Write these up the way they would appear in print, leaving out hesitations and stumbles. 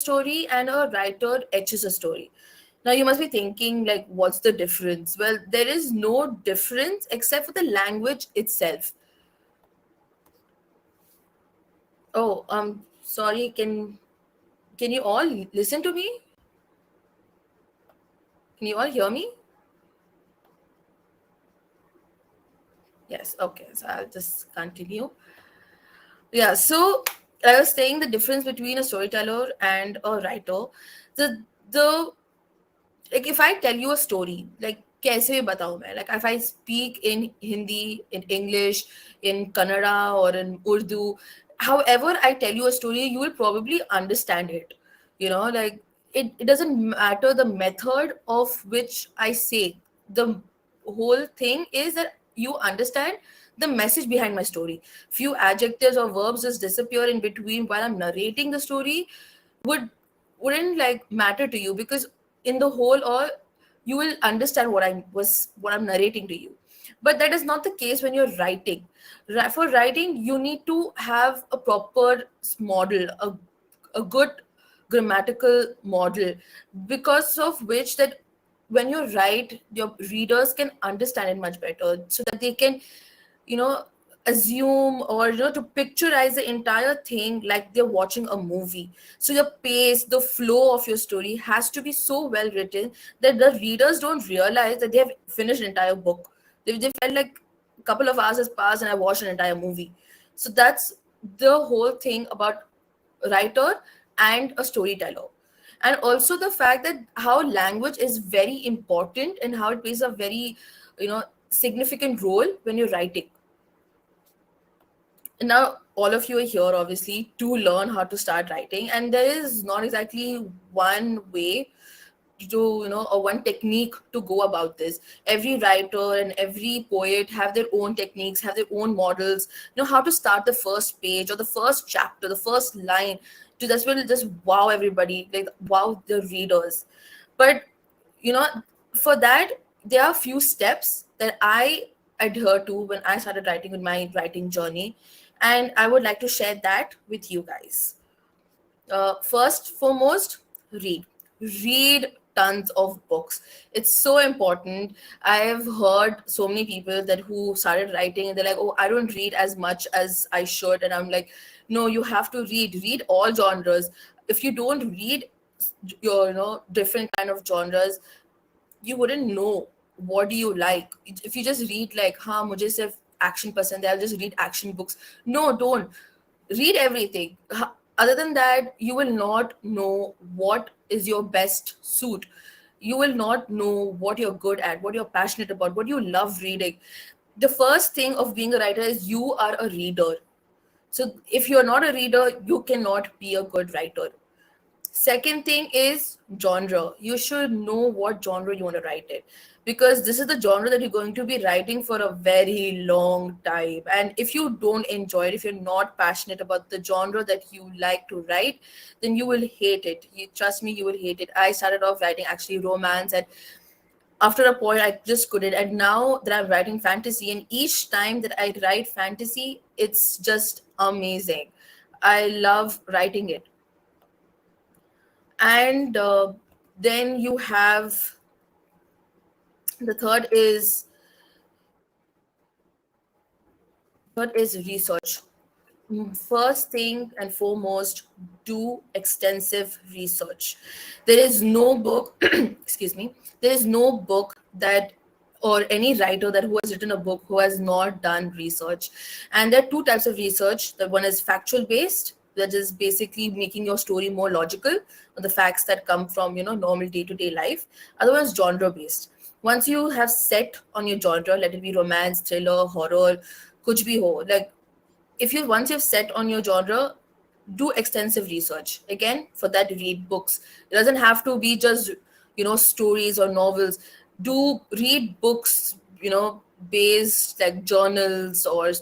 story and a writer etches a story. Now you must be thinking like, what's the difference? Well, there is no difference except for the language itself. Oh, sorry. Can you all listen to me? Can you all hear me? Yes. Okay. So I'll just continue. Yeah. So I was saying the difference between a storyteller and a writer. The like if I tell you a story, like कैसे भी बताऊं मैं, like if I speak in Hindi, in English, in Kannada or in Urdu, however I tell you a story, you will probably understand it. Like it doesn't matter the method of which I say. The whole thing is that you understand the message behind my story. Few adjectives or verbs just disappear in between while I'm narrating the story would wouldn't like matter to you, because in the whole or you will understand what I'm narrating to you. But that is not the case when you're writing. For writing, you need to have a proper model, a good grammatical model, because of which that when you write, your readers can understand it much better, so that they can you know assume, or to picturize the entire thing like they're watching a movie. So your pace, the flow of your story has to be so well written that the readers don't realize that they have finished an entire book. They felt like a couple of hours has passed and I watched an entire movie. So that's the whole thing about writer and a storyteller. And also the fact that how language is very important and how it plays a very you know significant role when you're writing. Now all of you are here obviously to learn how to start writing, and there is not exactly one way to or one technique to go about this. Every writer and every poet have their own techniques, have their own models, how to start the first page or the first chapter, the first line, to that's will just wow everybody, like wow the readers. But you know for that, there are few steps that I adhere to when I started writing with my writing journey, and I would like to share that with you guys. First foremost, read tons of books. It's so important. I've heard so many people that who started writing and they're like, oh, I don't read as much as I should, and I'm like, no, you have to read all genres. If you don't read your different kind of genres, you wouldn't know what do you like. If you just read like, हाँ मुझे सिर्फ action पसंद है, I'll just read action books. No, don't. Read everything. Other than that, you will not know what is your best suit. You will not know what you're good at, what you're passionate about, what you love reading. The first thing of being a writer is you are a reader. So if you're not a reader, you cannot be a good writer. Second thing is genre. You should know what genre you want to write it, because this is the genre that you're going to be writing for a very long time. And if you don't enjoy it, if you're not passionate about the genre that you like to write, then you will hate it. Trust me, you will hate it. I started off writing actually romance, and after a point, I just couldn't. And now that I'm writing fantasy, and each time that I write fantasy, it's just amazing. I love writing it. And then you have the third is research. First thing and foremost, do extensive research. There is no book excuse me, there is no book that, or any writer that who has written a book who has not done research. And there are two types of research. The one is factual based, that is basically making your story more logical, or the facts that come from normal day-to-day life. Other one is genre based. Once you have set on your genre, let it be romance, thriller, horror, kuch bhi ho, like if you once you've set on your genre, do extensive research. Again, for that, read books. It doesn't have to be just stories or novels. Do read books, based like journals, or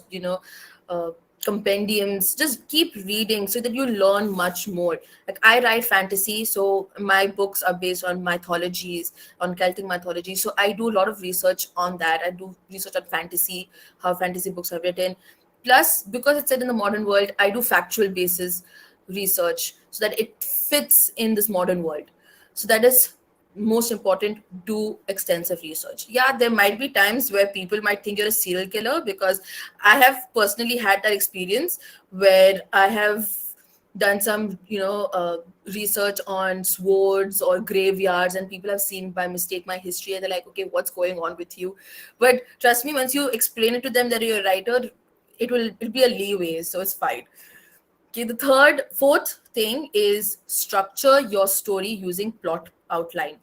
uh, compendiums. Just keep reading so that you learn much more. Like I write fantasy, so my books are based on mythologies, on Celtic mythology. So I do a lot of research on that. I do research on fantasy, how fantasy books are written. Plus, because it's set in the modern world, I do factual basis research. so that it fits in this modern world. So that is most important. Do extensive research. Yeah, there might be times where people might think you're a serial killer, because I have personally had that experience where I have done some research on swords or graveyards, and people have seen by mistake my history, and they're like, okay, what's going on with you? But trust me, once you explain it to them that you're a writer, it'll be a leeway, so it's fine. Okay, the fourth thing is structure your story using plot outline.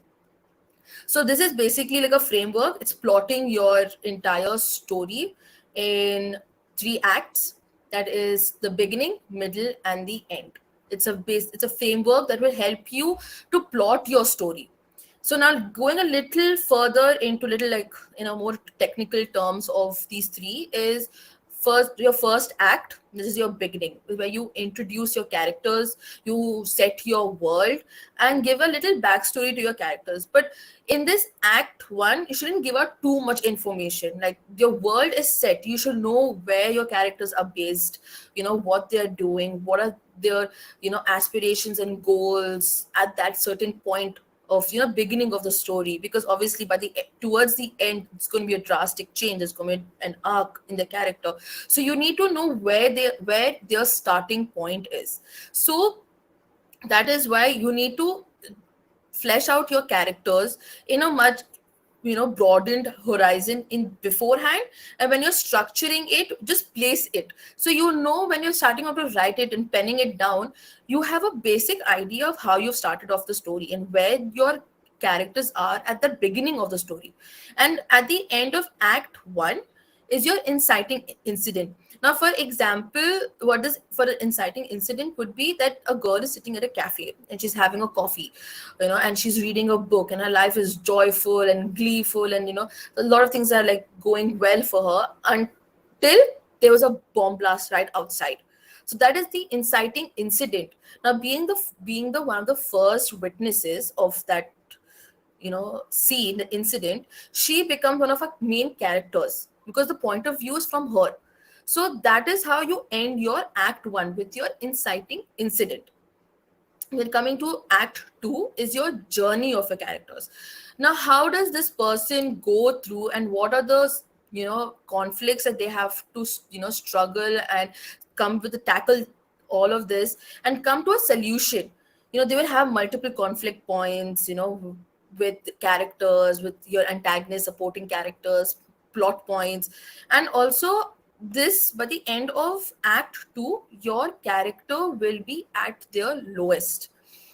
So this is basically like a framework. It's plotting your entire story in three acts. That is the beginning, middle, and the end. It's a framework that will help you to plot your story. So now going a little further into little like more technical terms of these three is first your first act. This is your beginning, where you introduce your characters, you set your world, and give a little backstory to your characters. But in this act one, you shouldn't give out too much information. Like, your world is set, you should know where your characters are based, what they're doing, what are their aspirations and goals at that certain point of beginning of the story. Because obviously by the towards the end, it's going to be a drastic change, there's going to be an arc in the character. So you need to know where their starting point is. So that is why you need to flesh out your characters in a much broadened horizon in beforehand. And when you're structuring it, just place it, so when you're starting out to write it and penning it down, you have a basic idea of how you've started off the story and where your characters are at the beginning of the story. And at the end of act one is your inciting incident. Now, for example, what is for an inciting incident would be that a girl is sitting at a cafe and she's having a coffee, and she's reading a book, and her life is joyful and gleeful, and a lot of things are like going well for her until there was a bomb blast right outside. So that is the inciting incident. Now, being the one of the first witnesses of that scene, the incident, she becomes one of our main characters because the point of view is from her. So that is how you end your act one, with your inciting incident. Then coming to act two is your journey of your characters. Now, how does this person go through, and what are the conflicts that they have to struggle and come with the tackle all of this and come to a solution. They will have multiple conflict points, with characters, with your antagonist, supporting characters, plot points. And also this, by the end of act 2, your character will be at their lowest.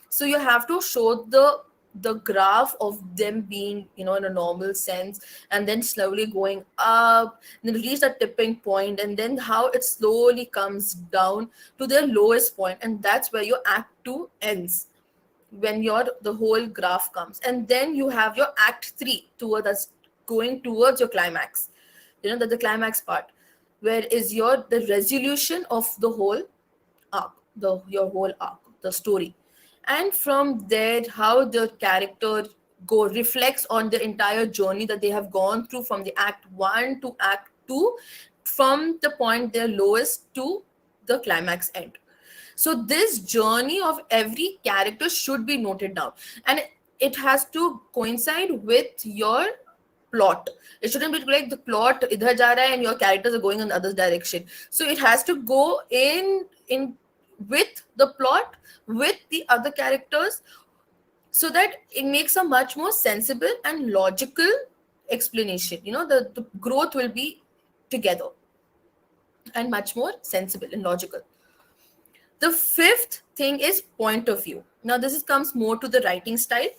So you have to show the graph of them being in a normal sense, and then slowly going up, then reach that tipping point, and then how it slowly comes down to their lowest point. And that's where your act 2 ends, when the whole graph comes. And then you have your act 3 towards us, going towards your climax. The climax part, where is the resolution of the whole arc, your whole arc, the story. And from there, how the character reflects on the entire journey that they have gone through from the act 1 to act 2, from the point their lowest to the climax end. So this journey of every character should be noted down, and it has to coincide with your plot. It shouldn't be like the plot idhar ja raha hai and your characters are going in the other direction. So it has to go in with the plot, with the other characters, so that it makes a much more sensible and logical explanation. The growth will be together and much more sensible and logical. The fifth thing is point of view. Now, comes more to the writing style.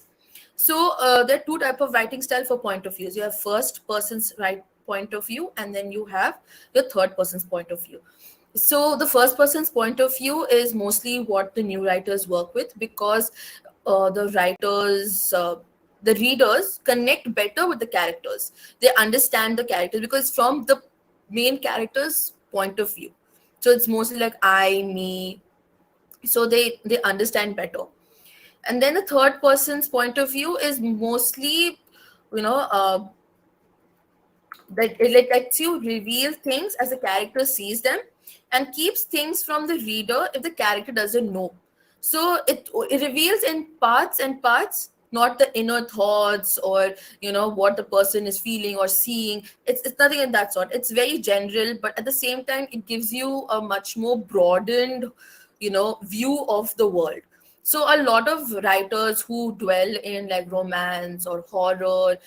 So there are two type of writing style for point of views. You have first person's point of view, and then you have your third person's point of view. So the first person's point of view is mostly what the new writers work with, because the readers connect better with the characters. They understand the characters because it's from the main character's point of view. So it's mostly like I, me. So they understand better. And then the third person's point of view is mostly, that it lets you reveal things as the character sees them, and keeps things from the reader if the character doesn't know. So it reveals in parts and parts, not the inner thoughts or what the person is feeling or seeing. It's nothing in that sort. It's very general, but at the same time it gives you a much more broadened view of the world. So a lot of writers who dwell in like romance or horror,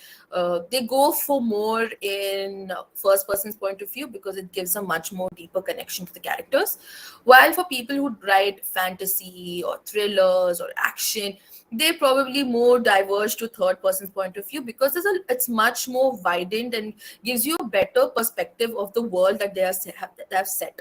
they go for more in first person's point of view because it gives a much more deeper connection to the characters. While for people who write fantasy or thrillers or action, they probably more diverge to third person's point of view because it's much more widened and gives you a better perspective of the world that they have set.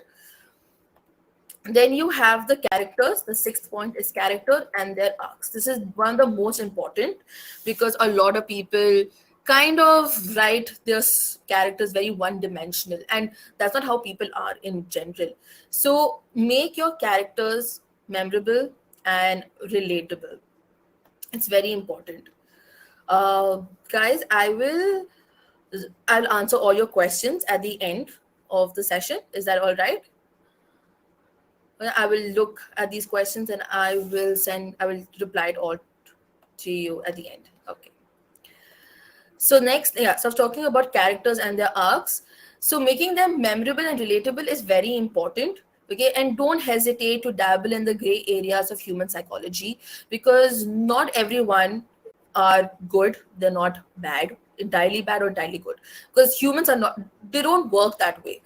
Then you have the characters. The sixth point is character and their arcs. This is one of the most important because a lot of people kind of write their characters very one dimensional, and that's not how people are in general. So make your characters memorable and relatable. It's very important. Guys, I'll answer all your questions at the end of the session. Is that all right? I will look at these questions and I will reply it all to you at the end. Okay. So next, yeah, so I was talking about characters and their arcs. So making them memorable and relatable is very important. Okay, and don't hesitate to dabble in the gray areas of human psychology because not everyone are good. They're not bad, entirely bad or entirely good. Because humans are not, they don't work that way.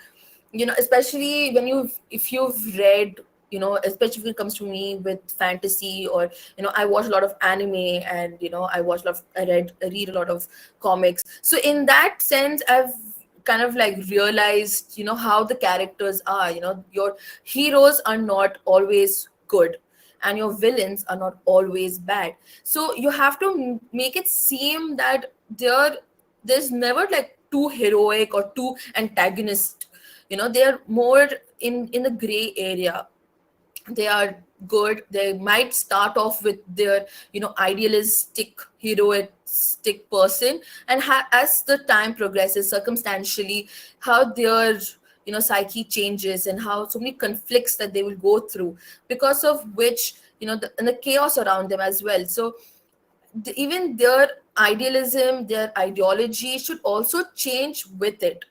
Especially when if you've read, especially when it comes to me with fantasy, or I watch a lot of anime, and I read a lot of comics. So in that sense, I've kind of like realized how the characters are. Your heroes are not always good and your villains are not always bad. So you have to make it seem that there's never like too heroic or too antagonist. They are more in the gray area. They are good. They might start off with their idealistic heroistic person, and as the time progresses circumstantially, how their psyche changes and how so many conflicts that they will go through, because of which and the chaos around them as well. So even their idealism, their ideology should also change with it.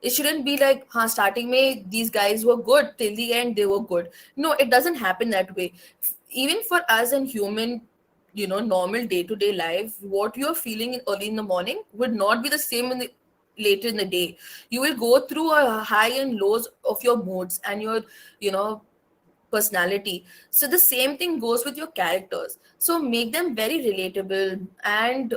It shouldn't be like, starting May, these guys were good, till the end they were good. No, it doesn't happen that way. Even for us in human, normal day-to-day life, what you're feeling early in the morning would not be the same later in the day. You will go through a high and lows of your moods and your, you know, personality. So the same thing goes with your characters. So make them very relatable and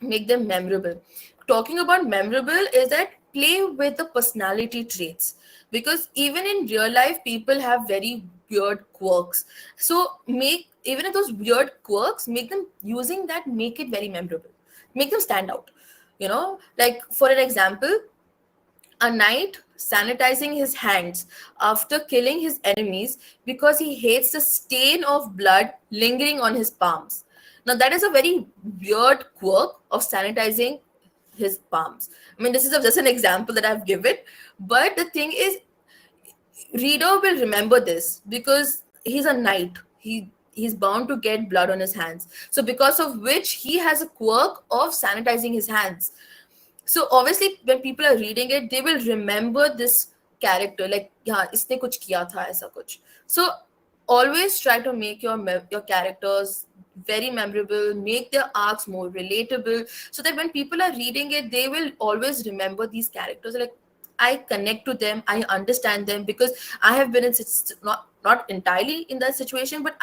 make them memorable. Talking about memorable is that play with the personality traits, because even in real life people have very weird quirks. So make, even if those weird quirks, make them, using that, make it very memorable, make them stand out. Like for an example, a knight sanitizing his hands after killing his enemies because he hates the stain of blood lingering on his palms. Now, that is a very weird quirk of sanitizing his palms. I mean, this is just an example that I've given, but the thing is, reader will remember this because he's a knight. He's bound to get blood on his hands. So, because of which he has a quirk of sanitizing his hands. So obviously when people are reading it, they will remember this character, like, yeah, इसने कुछ किया था ऐसा कुछ. So always try to make your characters very memorable, make their arcs more relatable, so that when people are reading it, they will always remember these characters. Like, I connect to them, I understand them, because I have been in not entirely in that situation, but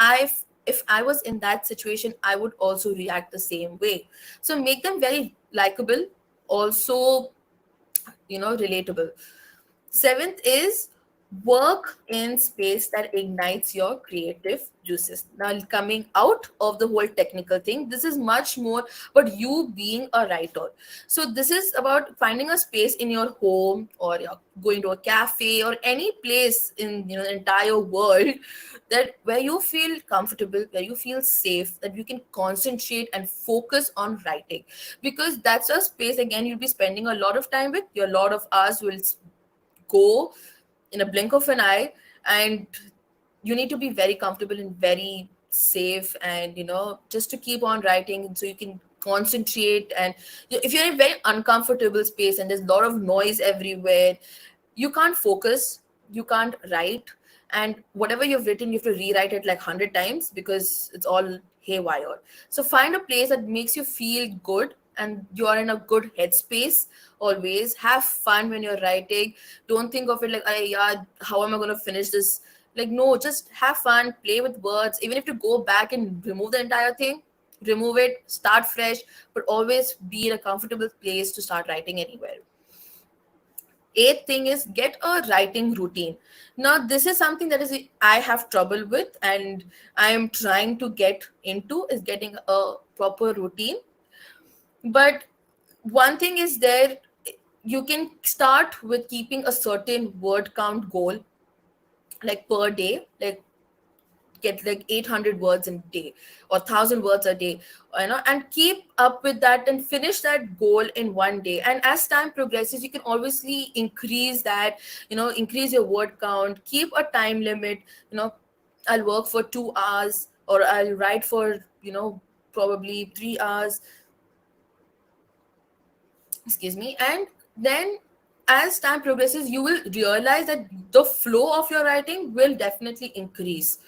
if I was in that situation, I would also react the same way. So make them very likable, also relatable. Seventh is work in space that ignites your creative juices. Now, coming out of the whole technical thing, this is much more about you being a writer. So this is about finding a space in your home, or you're going to a cafe, or any place in the entire world, that where you feel comfortable, where you feel safe, that you can concentrate and focus on writing, because that's a space, again, you'll be spending a lot of time with. Your lot of hours will go in a blink of an eye, and you need to be very comfortable and very safe, and just to keep on writing so you can concentrate. And if you're in a very uncomfortable space and there's a lot of noise everywhere, you can't focus, you can't write, and whatever you've written you have to rewrite it like 100 times because it's all haywire. So find a place that makes you feel good and you are in a good headspace. Always have fun when you're writing. Don't think of it like, yeah, how am I going to finish this? Like, no, just have fun, play with words. Even if you go back and remove the entire thing, remove it, start fresh, but always be in a comfortable place to start writing anywhere. Eighth thing is get a writing routine. Now this is something that is I have trouble with, and I am trying to get into, is getting a proper routine. But one thing is there, you can start with keeping a certain word count goal, like per day, like get like 800 words a day or 1,000 words a day, and keep up with that and finish that goal in one day. And as time progresses you can obviously increase that, increase your word count, keep a time limit. I'll work for 2 hours, or I'll write for probably 3 hours, excuse me. And then as time progresses you will realize that the flow of your writing will definitely increase,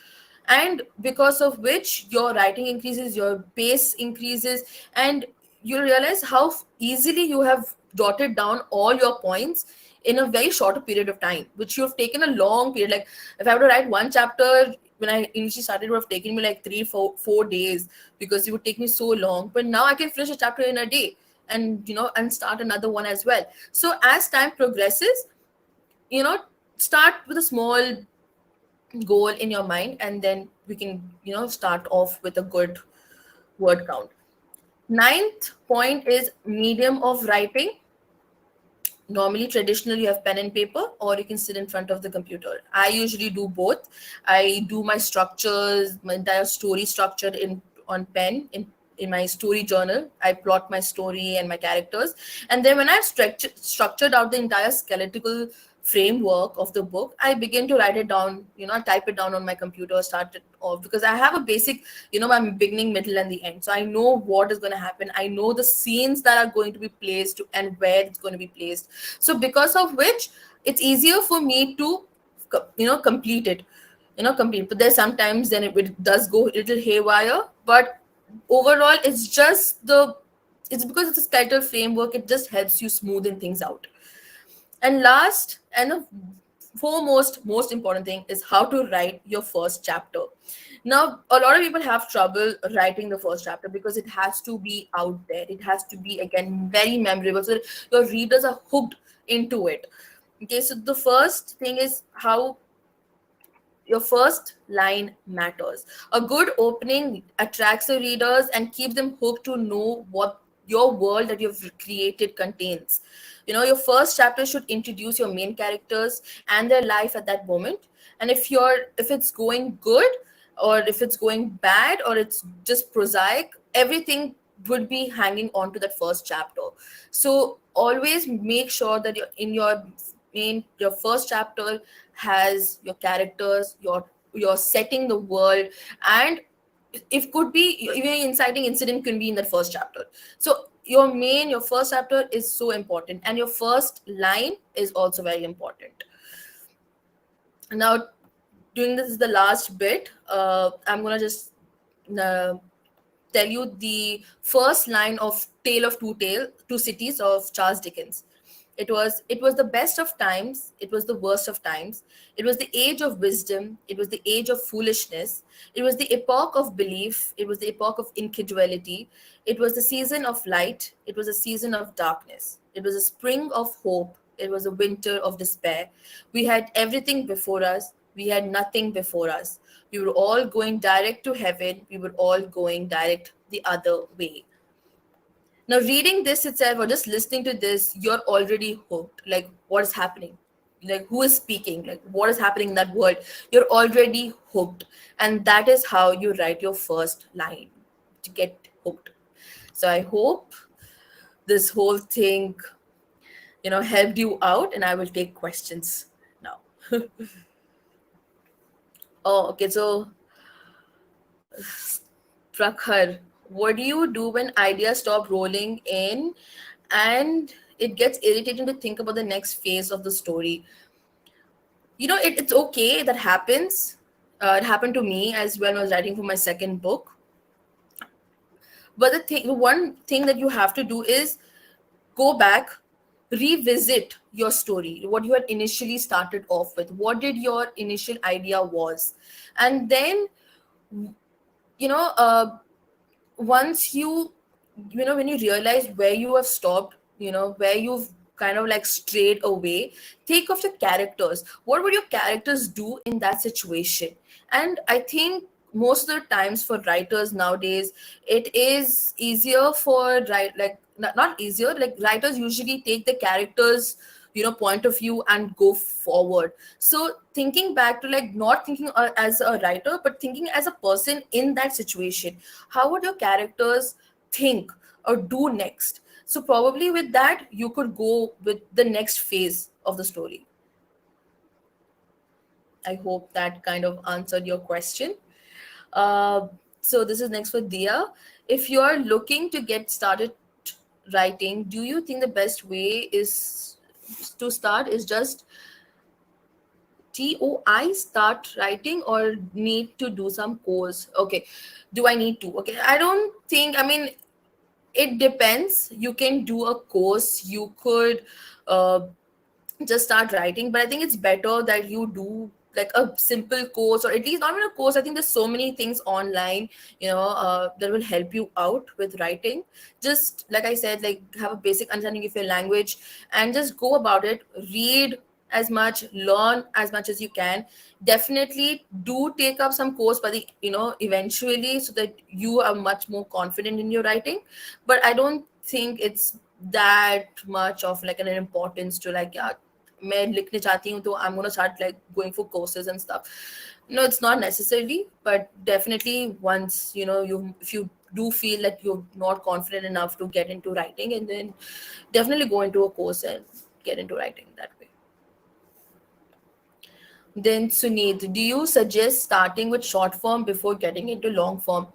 and because of which your writing increases, your pace increases, and you realize how easily you have jotted down all your points in a very short period of time, which you have taken a long period. Like if I were to write one chapter when I initially started, it would have taken me like 3 4 4 days, because it would take me so long. But now I can finish a chapter in a day, and and start another one as well. So as time progresses, you know start with a small goal in your mind, and then we can start off with a good word count. Ninth point is medium of writing. Normally traditionally you have pen and paper, or you can sit in front of the computer. I usually do both. I do my structures, my entire story structure in on pen, in my story journal. I plot my story and my characters, and then when I've structured out the entire skeletal framework of the book, I begin to write it down. I type it down on my computer, start it off, because I have a basic, my beginning, middle, and the end. So I know what is going to happen. I know the scenes that are going to be placed and where it's going to be placed. So because of which, it's easier for me to, complete it. Complete. But there's sometimes then it does go a little haywire. But overall, it's because it's a skeletal framework. It just helps you smoothen things out. And last and the foremost, most important thing is how to write your first chapter. Now, a lot of people have trouble writing the first chapter because it has to be out there. It has to be, again, very memorable so that your readers are hooked into it. Okay, so the first thing is how your first line matters. A good opening attracts the readers and keeps them hooked to know what your world that you've created contains. Your first chapter should introduce your main characters and their life at that moment. And if it's going good, or if it's going bad, or it's just prosaic, everything would be hanging on to that first chapter. So always make sure that your first chapter has your characters, you're setting the world, and if could be even inciting incident can be in that first chapter. So your first chapter is so important, and your first line is also very important. Now, doing this is the last bit. I'm gonna just uh, tell you the first line of Tale of Two Cities of Charles Dickens. It was the best of times, it was the worst of times. It was the age of wisdom, it was the age of foolishness. It was the epoch of belief, it was the epoch of incredulity. It was the season of light, it was a season of darkness. It was a spring of hope, it was a winter of despair. We had everything before us, we had nothing before us. We were all going direct to heaven, we were all going direct the other way. Now, reading this itself or just listening to this, you're already hooked. Like, what is happening? Like, who is speaking? Like, what is happening in that world? You're already hooked. And that is how you write your first line, to get hooked. So, I hope this whole thing, helped you out, and I will take questions now. Oh, okay. So, Prakhar, what do you do when ideas stop rolling in and it gets irritating to think about the next phase of the story? It's okay, that happens. It happened to me as well when I was writing for my second book. But the one thing that you have to do is go back, revisit your story, what you had initially started off with, what did your initial idea was, and then you know uh, once when you realize where you have stopped, where you've kind of like strayed away, think of the characters. What would your characters do in that situation? And I think most of the times for writers nowadays, it is easier for write like not easier, like writers usually take the characters point of view and go forward. So thinking back to like not thinking as a writer but thinking as a person in that situation, how would your characters think or do next? So probably with that you could go with the next phase of the story. I hope that kind of answered your question. So this is next for Dia. If you are looking to get started writing, do you think the best way is to start is just TOI, start writing, or need to do some course? Okay, do I need to? Okay, I don't think, I mean, it depends. You can do a course, you could uh, just start writing, but I think it's better that you do like a simple course, or at least not even a course. I think there's so many things online that will help you out with writing. Just like I said, like have a basic understanding of your language and just go about it. Read as much, learn as much as you can. Definitely do take up some course by the eventually, so that you are much more confident in your writing. But I don't think it's that much of like an importance to like, yeah, मैं लिखने चाहती हूँ तो I'm gonna start like going for courses and stuff. No, it's not necessarily, but definitely once you if you do feel that you're not confident enough to get into writing, and then definitely go into a course and get into writing that way. Then Suneet, do you suggest starting with short form before getting into long form?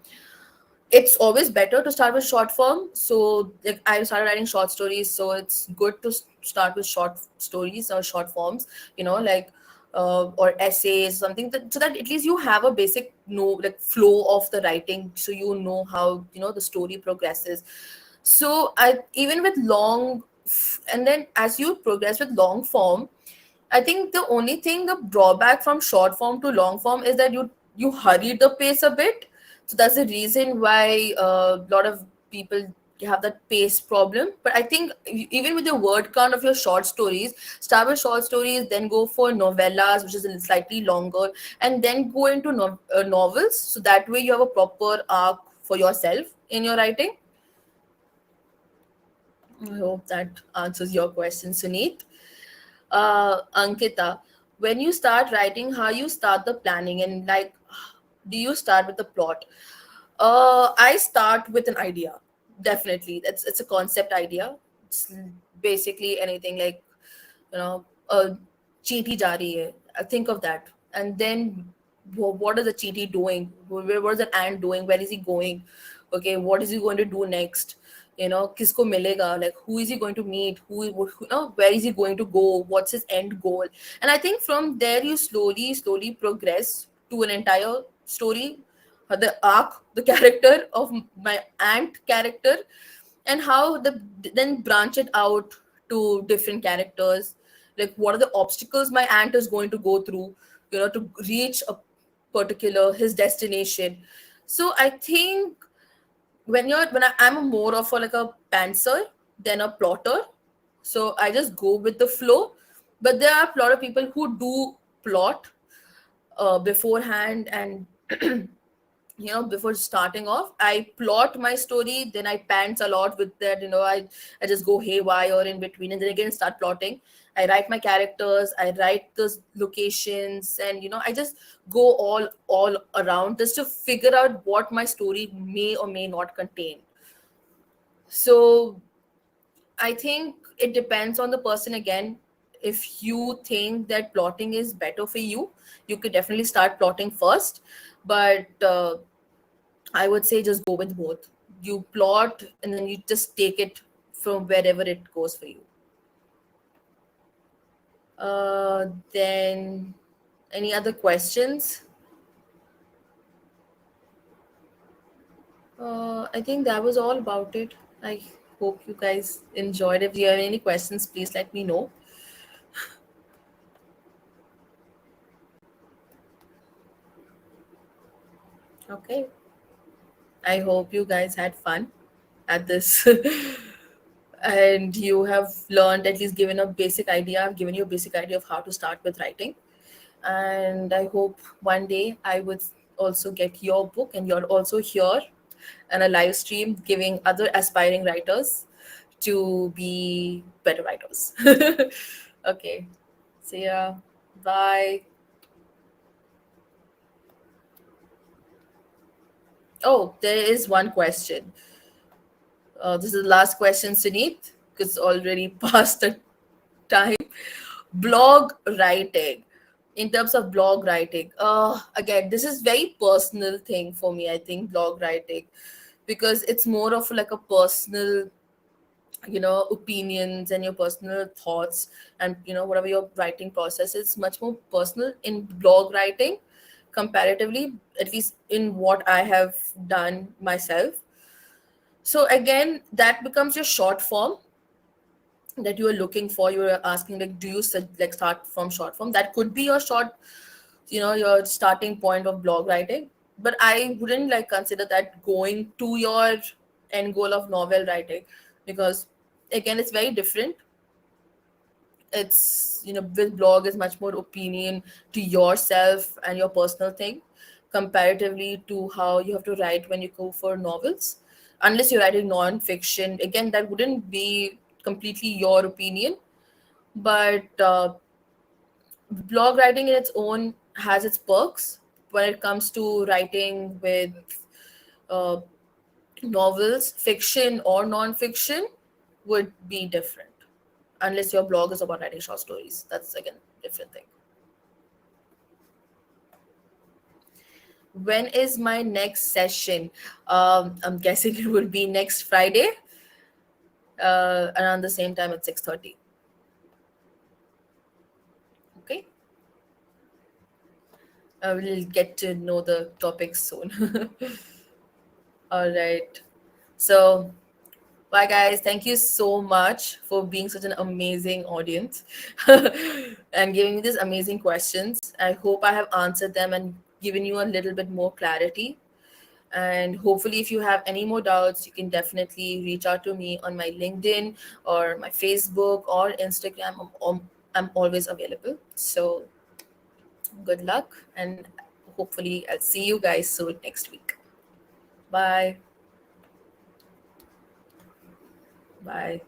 It's always better to start with short form. So like I started writing short stories, so it's good to start with short stories or short forms, like or essays, something so that at least you have a basic like flow of the writing, so you know how the story progresses. So I even with and then as you progress with long form, I think the only thing, the drawback from short form to long form is that you hurry the pace a bit. So that's the reason why a lot of people have that pace problem. But I think even with the word count of your short stories, start with short stories, then go for novellas, which is slightly longer, and then go into novels. So that way you have a proper arc for yourself in your writing. I hope that answers your question, Suneet. Ankita, when you start writing, how you start the planning, and like, do you start with the plot? I start with an idea. Definitely, it's a concept idea. It's basically anything like a cheaty ja rahi hai. Think of that, and then what is the cheaty doing? What is the ant doing? Where is he going? Okay, what is he going to do next? Kisko milega? Like, who is he going to meet? Where is he going to go? What's his end goal? And I think from there you slowly progress to an entire story, the arc, the character of my ant character, and how then branch it out to different characters, like what are the obstacles my aunt is going to go through to reach a particular his destination. So I think I'm more of like a pantser than a plotter, so I just go with the flow. But there are a lot of people who do plot beforehand, and before starting off I plot my story, then I pants a lot with that, I just go haywire in between, and then again start plotting. I write my characters, I write the locations, and I just go all around just to figure out what my story may or may not contain. So I think it depends on the person again. if you think that plotting is better for you, you could definitely start plotting first. But I would say just go with both. You plot and then you just take it from wherever it goes for you. Then, any other questions? I think that was all about it. I hope you guys enjoyed. If you have any questions, please let me know. Okay. I hope you guys had fun at this. And you have learned, at least given a basic idea. I've given you a basic idea of how to start with writing. And I hope one day I would also get your book and you're also here and a live stream giving other aspiring writers to be better writers. Okay. See ya. Bye. Oh, there is one question. This is the last question, Suneet, because it's already past the time. Blog writing. In terms of blog writing, again, this is very personal thing for me. I think blog writing, because it's more of like a personal, opinions and your personal thoughts, and whatever your writing process is much more personal in blog writing comparatively, at least in what I have done myself. So again, that becomes your short form that you are looking for. You are asking, like, do you like start from short form? That could be your short, your starting point of blog writing. But I wouldn't like consider that going to your end goal of novel writing, because again, it's very different. It's, with blog is much more opinion to yourself and your personal thing, comparatively to how you have to write when you go for novels. Unless you're writing non-fiction, again, that wouldn't be completely your opinion. But blog writing in its own has its perks. When it comes to writing with uh, novels, fiction or non-fiction would be different, unless your blog is about writing short stories. That's again different thing. When is my next session? I'm guessing it will be next Friday, around the same time at 6:30. Okay, I will get to know the topics soon. All right. So, bye, guys. Thank you so much for being such an amazing audience and giving me these amazing questions. I hope I have answered them and given you a little bit more clarity. And hopefully, if you have any more doubts, you can definitely reach out to me on my LinkedIn or my Facebook or Instagram. I'm always available. So, good luck, and hopefully, I'll see you guys soon next week. Bye. Bye.